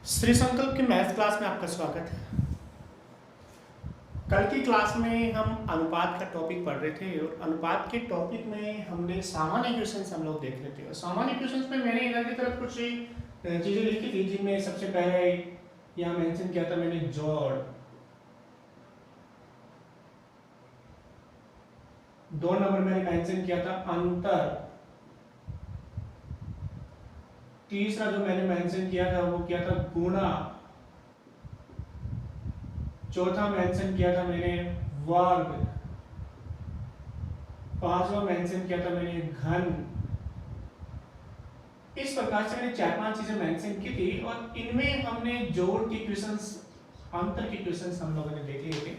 श्री संकल्प की math class में आपका स्वागत है। कल की क्लास में हम अनुपात का टॉपिक पढ़ रहे थे और अनुपात के टॉपिक में हमने सामान्य इक्वेशंस हम लोग देख रहे थे और सामान्य इक्वेशंस में मैंने इधर की तरफ कुछ चीज़ें लिखी थी जिनमें सबसे पहले यहाँ मेंशन किया था मैंने जोड़, दो नंबर मैंने मेंशन किया था अंतर, तीसरा जो मैंने मेंशन किया था वो किया था गुणा, चौथा मेंशन किया था मैंने वर्ग, पांचवा मेंशन किया था मैंने घन। इस प्रकार से मैंने चार पांच चीजें मेंशन की थी और इनमें हमने जोड़ के इक्वेशंस, अंतर के इक्वेशंस हम लोगों ने देख लिए थे,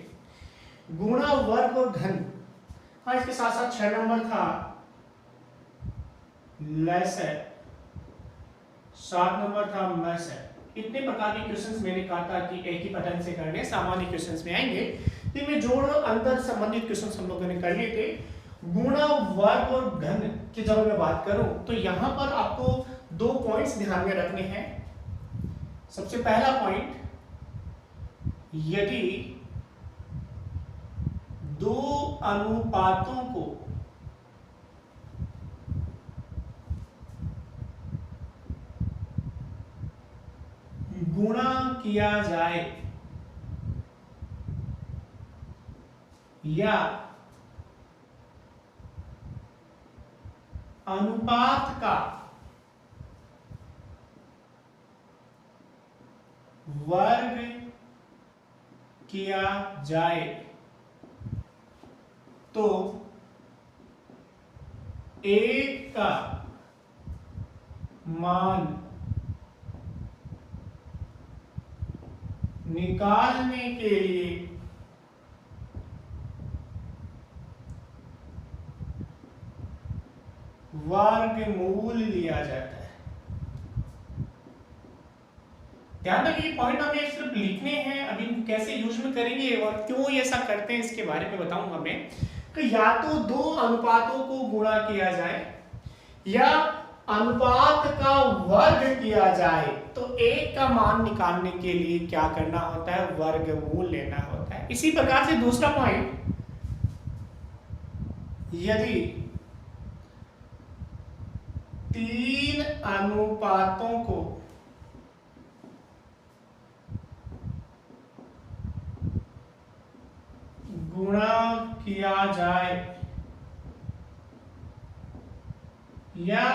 गुणा, वर्ग और घन। हाँ, इसके साथ साथ 6 नंबर था लेसर, 7 नंबर था मैसर। इतने प्रकार के क्वेश्चंस मैंने कहा था कि एक ही पैटर्न से करने, सामान्य क्वेश्चंस में आएंगे। इनमें जोड़ और अंतर संबंधित क्वेश्चंस हम लोगों ने कर लिए थे। गुणा, वर्ग और घन की जब मैं बात करूं तो यहां पर आपको दो पॉइंट्स ध्यान में रखने हैं। सबसे पहला पॉइंट, यदि दो अनुपातों को गुणा किया जाए या अनुपात का वर्ग किया जाए तो एक का मान निकालने के लिए वर्गमूल लिया जाता है। ध्यान रखिए, पॉइंट हमें सिर्फ लिखने हैं, अभी कैसे यूज में करेंगे और क्यों ऐसा करते हैं इसके बारे में बताऊंगा मैं। कि या तो दो अनुपातों को गुणा किया जाए या अनुपात का वर्ग किया जाए तो एक का मान निकालने के लिए क्या करना होता है, वर्गमूल लेना होता है। इसी प्रकार से दूसरा पॉइंट, यदि तीन अनुपातों को गुणा किया जाए या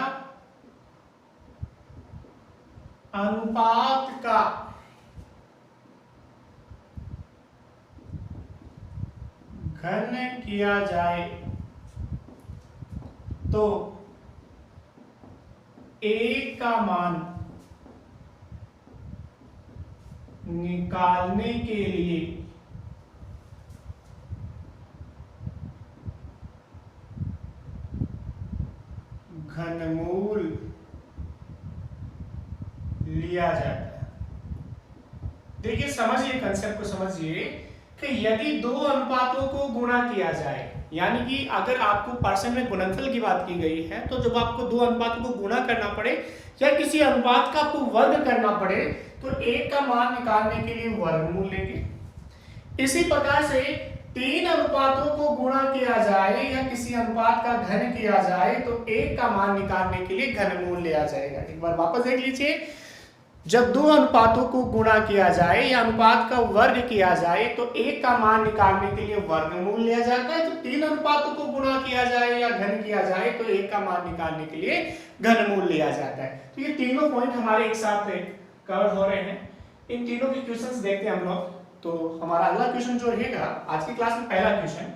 अनुपात का घन किया जाए तो एक का मान निकालने के लिए घनमूल लिया जाता है। देखिए, समझिए, कंसेप्ट को समझिए कि यदि दो अनुपातों को गुणा किया जाए, यानी कि अगर आपको परसेंट में गुणनफल की बात की गई है तो जब आपको दो अनुपातों को गुणा करना पड़े या किसी अनुपात का आपको वर्ग करना पड़े तो एक का मान निकालने के लिए वर्गमूल लेंगे। इसी प्रकार से तीन अनुपातों को गुणा किया जाए या किसी अनुपात का घन किया जाए तो एक का मान निकालने के लिए घनमूल लिया जाएगा। एक बार वापस देख लीजिए, जब दो अनुपातों को गुणा किया जाए या अनुपात का वर्ग किया जाए तो एक का मान निकालने के लिए वर्गमूल लिया जाता है। तो तीन अनुपातों को गुणा किया जाए या घन किया जाए तो एक का मान निकालने के लिए घनमूल लिया जाता है। तो ये तीनों पॉइंट हमारे एक साथ कवर हो रहे हैं। इन तीनों के क्वेश्चंस देखते हैं हम लोग। तो हमारा अगला क्वेश्चन जो रहेगा आज की क्लास में, पहला क्वेश्चन,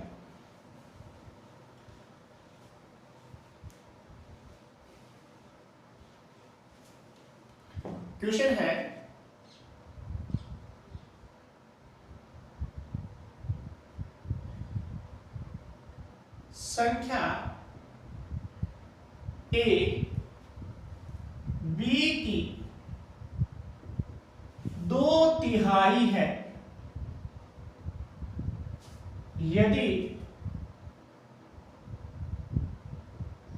क्वेश्चन है संख्या ए बी की 2/3 है यदि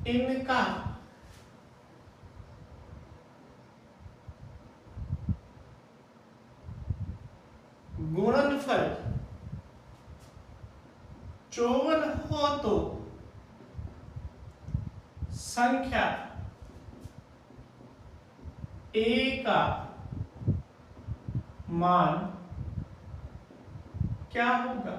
इनका . 54 हो तो संख्या ए का मान क्या होगा।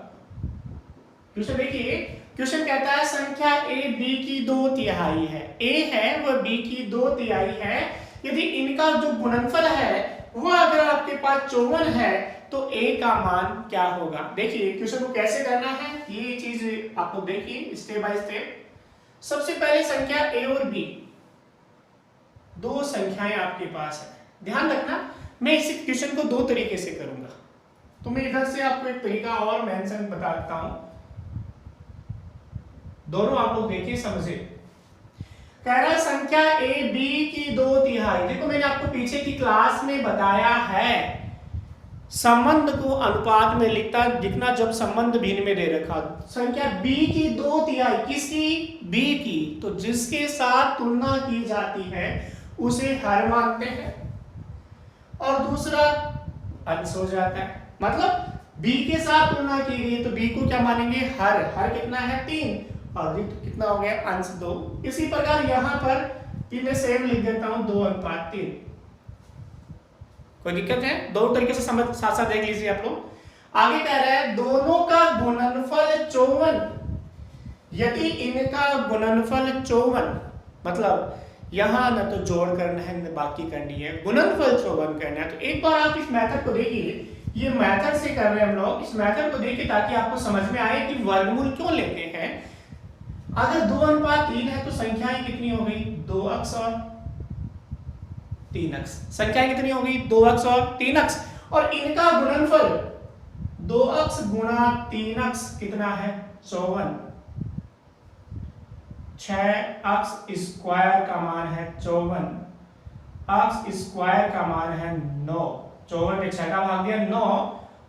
क्वेश्चन देखिए, क्वेश्चन कहता है संख्या ए बी की 2/3 है। ए है वह बी की 2/3 है। यदि इनका जो गुणनफल है वो अगर आपके पास 54 है तो ए का मान क्या होगा। देखिए क्वेश्चन को कैसे करना है ये चीज आप लोग देखिए स्टेप बाय स्टेप। सबसे पहले संख्या ए और बी, दो संख्याएं आपके पास है। ध्यान रखना मैं इस क्वेश्चन को दो तरीके से करूंगा, तो मैं इधर से आपको एक तरीका और मेंशन बताता हूं, दोनों आप लोग देखिए समझे। कह रहा है संख्या ए बी की 2/3। देखो मैंने आपको पीछे की क्लास में बताया है संबंध को अनुपात में लिखना जब संबंध भिन्न में दे रखा। संख्या बी की 2/3 किसकी, बी की, तो जिसके साथ तुलना की जाती है उसे हर मानते हैं और दूसरा अंश हो जाता है। मतलब b के साथ तुलना की गई तो b को क्या मानेंगे, हर। हर कितना है 3 और कितना हो गया अंश 2। इसी प्रकार यहां पर मैं सेम लिख देता हूं 2:3। कोई दिक्कत है, दो तरीके से समझ साथ साथ देख लीजिए आप लोग। आगे कह रहा है दोनों का गुणनफल 54। यदि इनका गुणनफल 54 मतलब यहां ना तो जोड़ करना है ना बाकी करनी है, गुणनफल 54 करना है। तो एक बार आप इस मेथड को देखिए, ये मेथड से कर रहे हैं हम लोग। इस मेथड को देखिए ताकि आपको समझ में आए कि वर्गमूल क्यों लेते हैं। अगर 2:3 है तो संख्याएं कितनी हो गई, 2 अक्ष और 3 अक्ष। संख्याएं कितनी हो गई, 2 अक्ष और 3 अक्ष। और इनका गुणनफल 2 अक्ष गुणा 3 अक्ष कितना है 54। 6 अक्ष स्क्वायर का मान है 54, अक्ष स्क्वायर का मान है 9। 54 में 6 का भाग दिया 9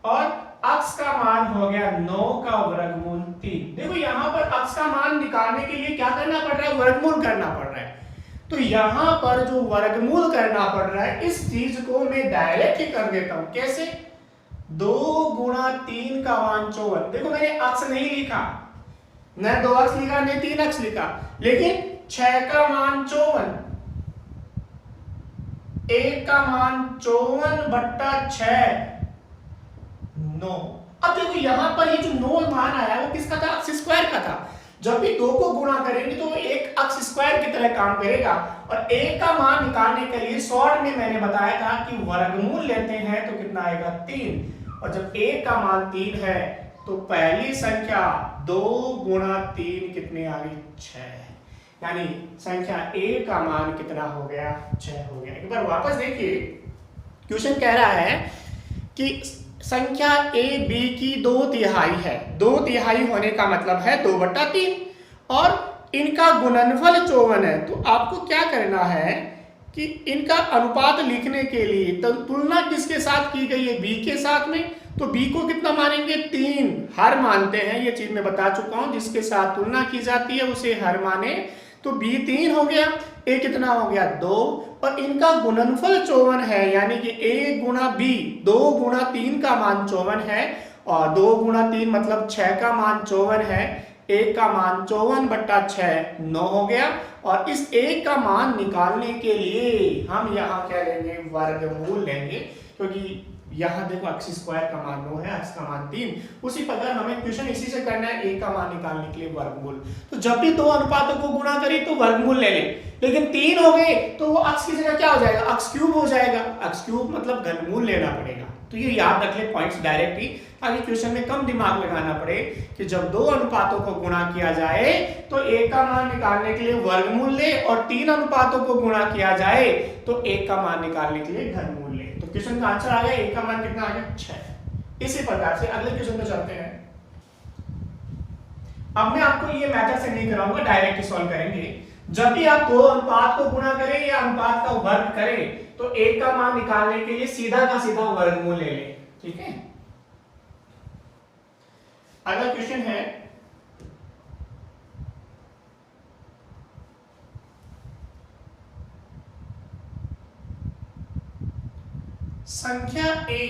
और अक्ष का मान हो गया 9 का वर्गमूल 3। देखो यहां पर अक्ष का मान निकालने के लिए क्या करना पड़ रहा है, वर्गमूल करना पड़ रहा है। तो यहां पर जो वर्गमूल करना पड़ रहा है इस चीज को मैं डायरेक्ट ही कर देता हूं। कैसे, 2 गुणा 3 का मान 54। देखो मैंने अक्ष नहीं लिखा, न 2 अक्ष लिखा न 3 अक्ष लिखा, लेकिन 6 का मान 54, 1 का मान 54/6 9। अब देखो यहां पर ये जो 9 मान आया वो किसका था, अक्ष स्क्वायर का था। जब भी 2 को गुणा करेंगे तो वो एक अक्ष स्क्वायर की तरह काम करेगा। और 1 का मान निकालने के लिए शॉर्ट में मैंने बताया था कि वर्गमूल लेते हैं तो कितना आएगा 3। और जब 1 का मान 3 है तो पहली संख्या 2 गुणा 3 कितने आ गई 6, यानी संख्या a का मान कितना हो गया 6 हो गया। एक बार वापस देखिए, क्वेश्चन कह रहा है कि संख्या a b की 2/3 है। 2/3 होने का मतलब है 2/3 और इनका गुणनफल 54 है। तो आपको क्या करना है कि इनका अनुपात लिखने के लिए तो तुलना किसके साथ की गई है, b के साथ में। तो b को कितना मानेंगे 3, हर मानते हैं, ये चीज मैं बता चुका हूं। जिसके साथ तुलना की जाती है उसे हर माने, तो b 3 हो गया, a कितना हो गया 2 और इनका गुणनफल 54 है, यानी कि a गुणा b, 2 गुणा 3 का मान 54 है और 2 गुणा 3 मतलब 6 का मान 54 है। 1 का मान 54/6 9 हो गया। और इस 1 का मान निकालने के लिए हम यहाँ क्या लेंगे, वर्गमूल लेंगे, क्योंकि यहाँ देखो अक्ष स्क्वायर का मान 9 है, अक्ष का मान 3। उसी प्रकार हमें क्वेश्चन इसी से करना है, 1 का मान निकालने के लिए वर्गमूल। तो जब भी 2 अनुपातों को गुणा करें तो वर्गमूल ले लें, लेकिन 3 हो गए तो वो अक्ष की जगह क्या हो जाएगा, अक्ष क्यूब हो जाएगा। अक्ष क्यूब मतलब घनमूल लेना पड़ेगा। तो ये याद रख ले पॉइंट्स डायरेक्ट ही, ताकि क्वेश्चन में कम दिमाग लगाना पड़े कि जब 2 अनुपातों को गुणा किया जाए तो 1 का मान निकालने के लिए वर्गमूल ले और 3 अनुपातों को गुणा किया जाए तो 1 का मान निकालने के लिए घनमूल ले। तो क्वेश्चन का आंसर आ गया, 1 का मान कितना आ गया 6। इसी प्रकार से अगले क्वेश्चन में चलते हैं। अब मैं आपको ये मेथड से नहीं कराऊंगा, डायरेक्ट सॉल्व करेंगे। जब भी आप 2 अनुपात को गुणा करें या अनुपात का वर्ग करें तो 1 का मान निकालने के लिए सीधा का सीधा वर्गमूल ले लें, ठीक है। अगला क्वेश्चन है संख्या a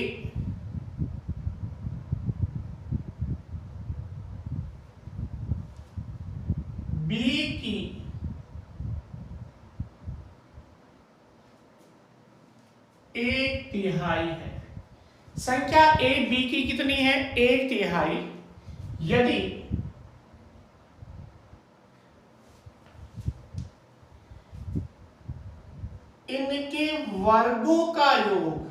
तिहाई है। संख्या ए बी की कितनी है? 1/3। यदि इनके वर्गों का योग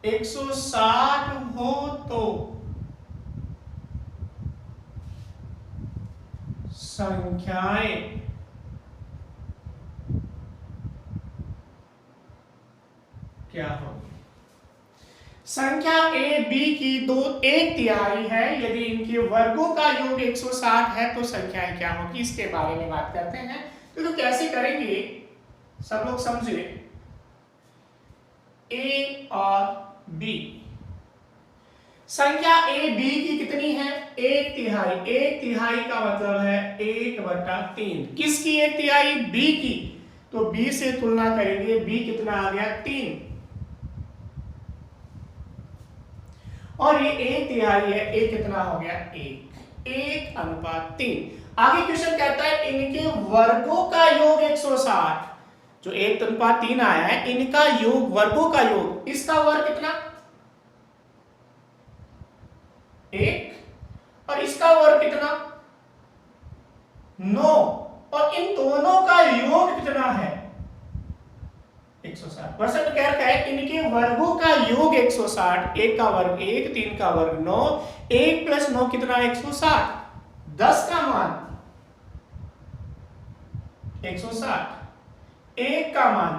160 हो तो संख्याएं क्या होगी? संख्या ए बी की 1/3 है। यदि इनके वर्गों का योग 160 है तो संख्याएं क्या होगी, इसके बारे में बात करते हैं। तो कैसे करेंगे सब लोग समझे। ए और बी, संख्या ए बी की कितनी है? 1/3। 1/3 का मतलब है 1/3। किसकी 1/3? बी की। तो बी से तुलना करेंगे, बी कितना आ गया? 3। और ये 1/3 है, ए कितना हो गया? 1:3। आगे क्वेश्चन कहता है इनके वर्गों का योग 160। जो 1:3 आया है, इनका योग, वर्गों का योग, इसका वर्ग कितना? 1। और इसका वर्ग कितना? 9। और इन दोनों का योग कितना है? 160। परसेंट कह रखा है इनके वर्गों का योग 160। 1 का वर्ग 1, 3 का वर्ग 9, 1 + 9 कितना? 160। 10 का मान 160, 1 का मान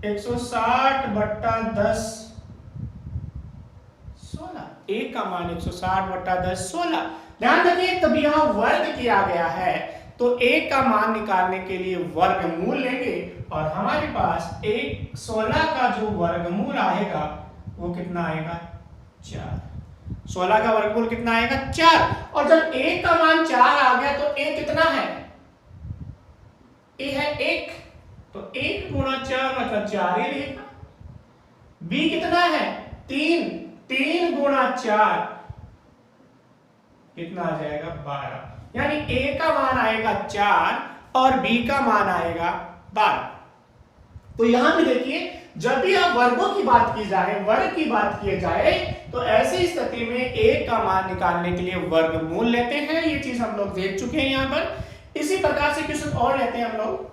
160/10 16। 1 का मान 160/10 16। ध्यान रखिए, तब यहां वर्ग किया गया है तो 1 का मान निकालने के लिए वर्गमूल लेंगे और हमारे पास 16 का जो वर्गमूल आएगा वो कितना आएगा? 4। 16 का वर्गमूल कितना आएगा? 4। और जब 1 का मान 4 आ गया तो ए कितना है? ए है 1। तो 1 × 4 मतलब 4 ही रहेगा। बी कितना है? 3। 3 × 4 कितना आ जाएगा? 12। यानी ए का मान आएगा 4 और बी का मान आएगा 12। तो यहां पे देखिए, जब भी आप वर्गों की बात की जाए, वर्ग की बात की जाए, तो ऐसी स्थिति में ए का मान निकालने के लिए वर्गमूल लेते हैं। ये चीज हम लोग देख चुके हैं यहां पर। इसी प्रकार से क्वेश्चन और लेते हैं हम लोग।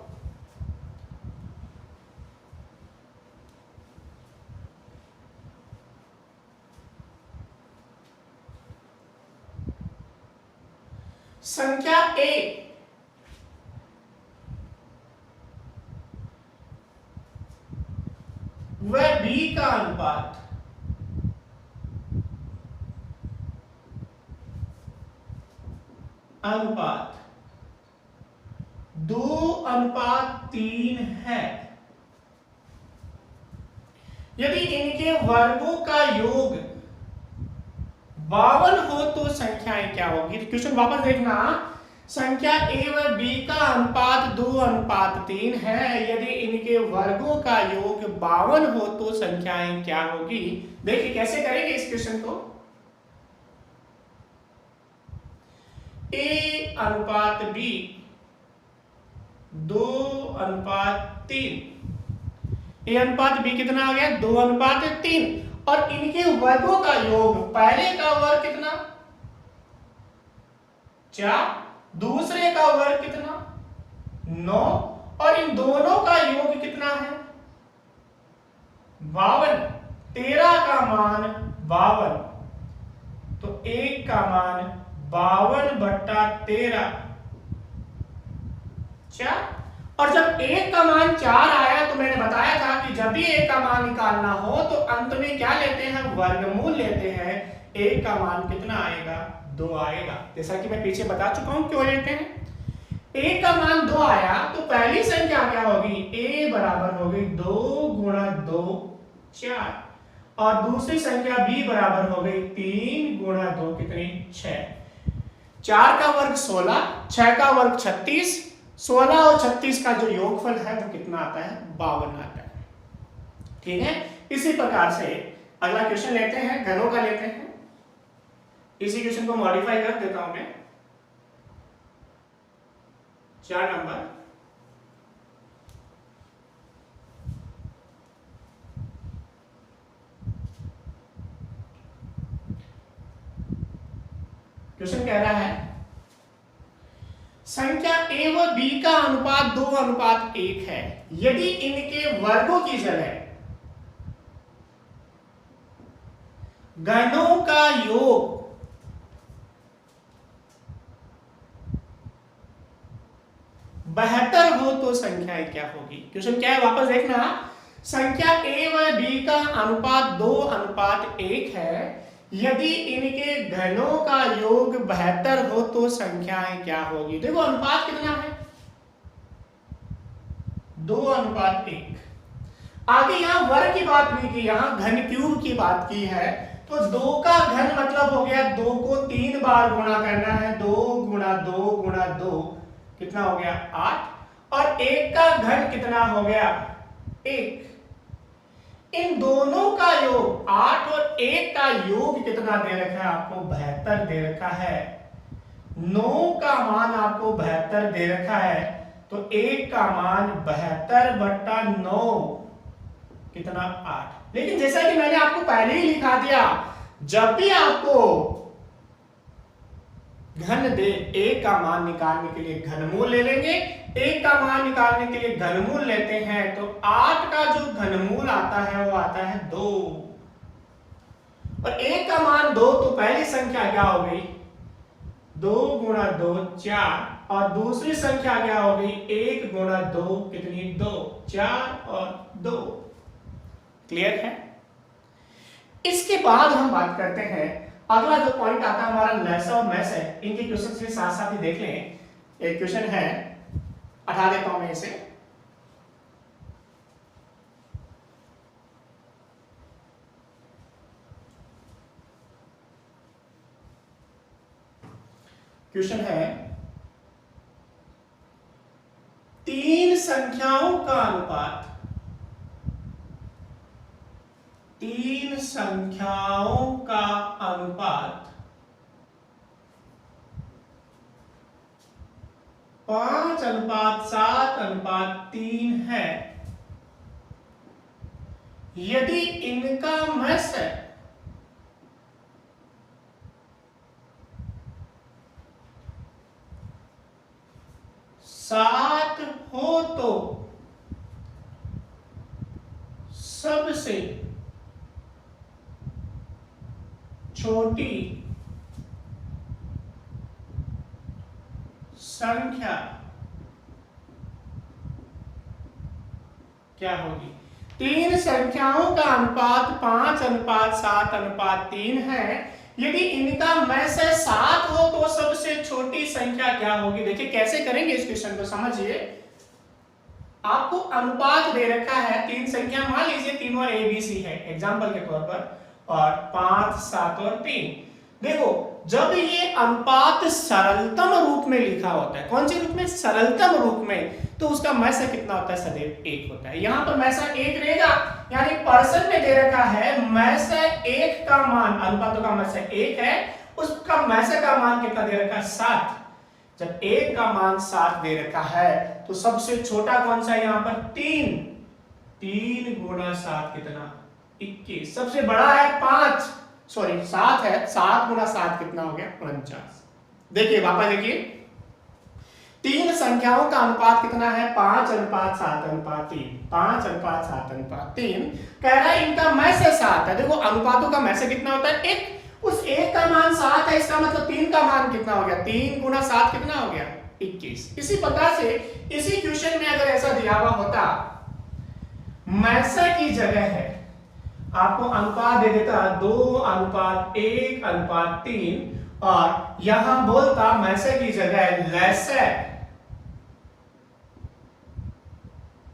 संख्या ए व बी का अनुपात अनुपात 2:3 है। यदि इनके वर्गों का योग 52 हो तो संख्याएं क्या होगी? क्वेश्चन वापस देखना। संख्या ए व बी का अनुपात 2:3 है। यदि इनके वर्गों का योग 52 हो तो संख्याएं क्या होगी? देखिए कैसे करेंगे इस क्वेश्चन को। ए अनुपात बी 2:3। ए अनुपात बी कितना आ गया? 2:3। और इनके वर्गों का योग, पहले का वर्ग कितना? 4। दूसरे का वर्ग कितना? 9। और इन दोनों का योग कितना है? 52। 13 का मान 52। तो 1 का मान 52/13 4। और जब 1 का मान 4 आया तो मैंने बताया था कि जब भी 1 का मान निकालना हो तो अंत में क्या लेते हैं? वर्गमूल लेते हैं। 1 का मान कितना आएगा? 2 आएगा। जैसा कि मैं पीछे बता चुका हूं क्यों लेते हैं। 1 का मान 2 आया तो पहली संख्या क्या होगी? a बराबर होगी 2 × 2 4। और दूसरी संख्या b बराबर हो गई 3 × 2 कितनी? 6। 4 का वर्ग 16, 6 का वर्ग 36, 16 और 36 का जो योगफल है वो कितना आता है? 52 आता है। ठीक है। इसी प्रकार से अगला क्वेश्चन लेते हैं, घनों का लेते हैं। इसी क्वेश्चन को मॉडिफाई कर देता हूं मैं। 4 नंबर क्वेश्चन कह रहा है संख्या a व b का अनुपात 2:1 है, यदि इनके वर्गों की जगह घनों का योग बेहतर हो तो संख्या क्या होगी। क्वेश्चन क्या है वापस देखना, संख्या a व b का अनुपात 2:1 है, यदि इनके घनों का योग बेहतर हो तो संख्याएं क्या होगी। देखो अनुपात कितना है, 2:1। आगे यहां वर्ग की बात नहीं की, यहां घन क्यूब की बात की है। तो 2 का घन मतलब हो गया 2 को 3 बार गुणा करना है, 2 गुणा 2 गुणा 2 कितना हो गया 8, और 1 का घन कितना हो गया 1। इन दोनों का योग 8 और 1 का योग कितना दे रखा है आपको, 72 दे रखा है। 9 का मान आपको 72 दे रखा है, तो 1 का मान 72/9 कितना 8। लेकिन जैसा कि मैंने आपको पहले ही लिखा दिया, जब भी आपको घन दे 1 का मान निकालने के लिए घनमूल ले लेंगे, 1 का मान निकालने के लिए घनमूल लेते हैं, तो 8 का जो घनमूल आता है वो आता है 2, और 1 का मान 2, तो पहली संख्या क्या हो गई 2 गुणा 2 4, और दूसरी संख्या क्या हो गई 1 गुणा 2 कितनी 2, 4 और 2। क्लियर है। इसके बाद हम बात करते हैं, अगला जो पॉइंट आता है हमारा लेस और मैस है, इनके क्वेश्चन के साथ साथ ही देख लें। एक क्वेश्चन है, हटा देता हूं मैं इसे। क्वेश्चन है 3 संख्याओं का अनुपात, 3 संख्याओं का अनुपात 5:7:3 है, यदि इनका मैस है 7 हो तो सबसे छोटी संख्या क्या होगी। 3 संख्याओं का अनुपात 5:7:3 है, यदि इनका मैस 7 हो तो सबसे छोटी संख्या क्या होगी। देखिए कैसे करेंगे इस क्वेश्चन को, समझिए। आपको अनुपात दे रखा है 3 संख्या, मान लीजिए तीनों ए बी सी है एग्जाम्पल के तौर पर, और 5 7 और 3। देखो जब ये अनुपात सरलतम रूप में लिखा होता है, कौन से रूप में, सरलतम रूप में, तो उसका मैसा कितना होता है, सदैव 1 होता है। यहां पर मैसा 1 रहेगा, यानी परसेंट में दे रखा है मैसा 1 का मान, अनुपातों का मैसा 1 है, उसका मैसा का मान कितना दे रखा है 7। जब 1 का मान 7 दे रखा है, तो सबसे छोटा कौन सा है यहां पर 3, 3 गुणा 7 कितना 21, सबसे बड़ा है 7 है, 7 गुणा 7 कितना हो गया 49। देखिए वापस देखिए, 3 संख्याओं का अनुपात कितना है 5:7:3, 5:7:3 कह रहा है इनका मैसे 7 है। देखो अनुपातों का मैसे कितना होता है 1, उस 1 का मान 7 है, इसका मतलब 3 का मान कितना हो गया, 3 गुणा 7 कितना हो गया 21। इसी प्रकार से इसी क्वेश्चन में अगर ऐसा दिया हुआ होता, मैसे की जगह है आपको अनुपात दे देता 2:1:3, और यहां बोलता मैसे की जगह लेसे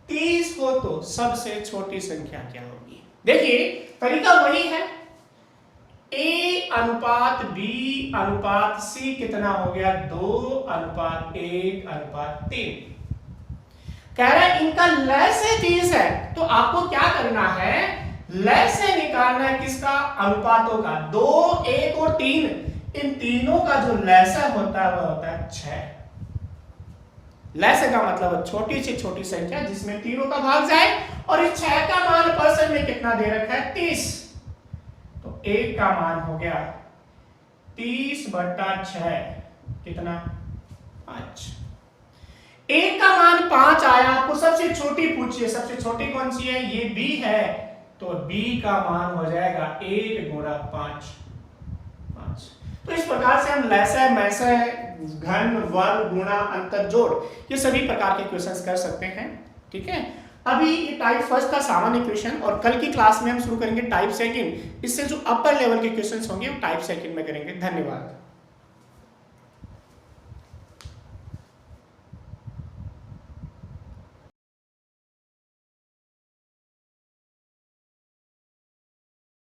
30 हो तो सबसे छोटी संख्या क्या होगी। देखिए तरीका वही है, A:B:C कितना हो गया 2:1:3। कह रहा है इनका लैसे 30 है, तो आपको क्या करना है, लैसे निकालना है किसका, अनुपातों का। 2 1 और 3, इन तीनों का जो लैसा होता है वह होता है 6। लैसे का मतलब छोटी से छोटी संख्या जिसमें तीनों का भाग जाए, और इस 6 का मान परसेंट में कितना दे रखा है 30, तो 1 का मान हो गया 30/6 कितना 5। A का मान 5 आया, आपको सबसे छोटी पूछिए, सबसे छोटी कौन सी है, ये B है, तो B का मान हो जाएगा 1 गुणा 5। तो इस प्रकार से हम लसय मैसय घन वर्ग गुणा अंतर जोड़ ये सभी प्रकार के क्वेश्चंस कर सकते हैं। ठीक है, अभी ये टाइप फर्स्ट का सामान्य क्वेश्चन, और कल की क्लास में हम शुरू करेंगे टाइप सेकंड। इससे जो अपर लेवल के क्वेश्चंस होंगे वो टाइप सेकंड में करेंगे। धन्यवाद।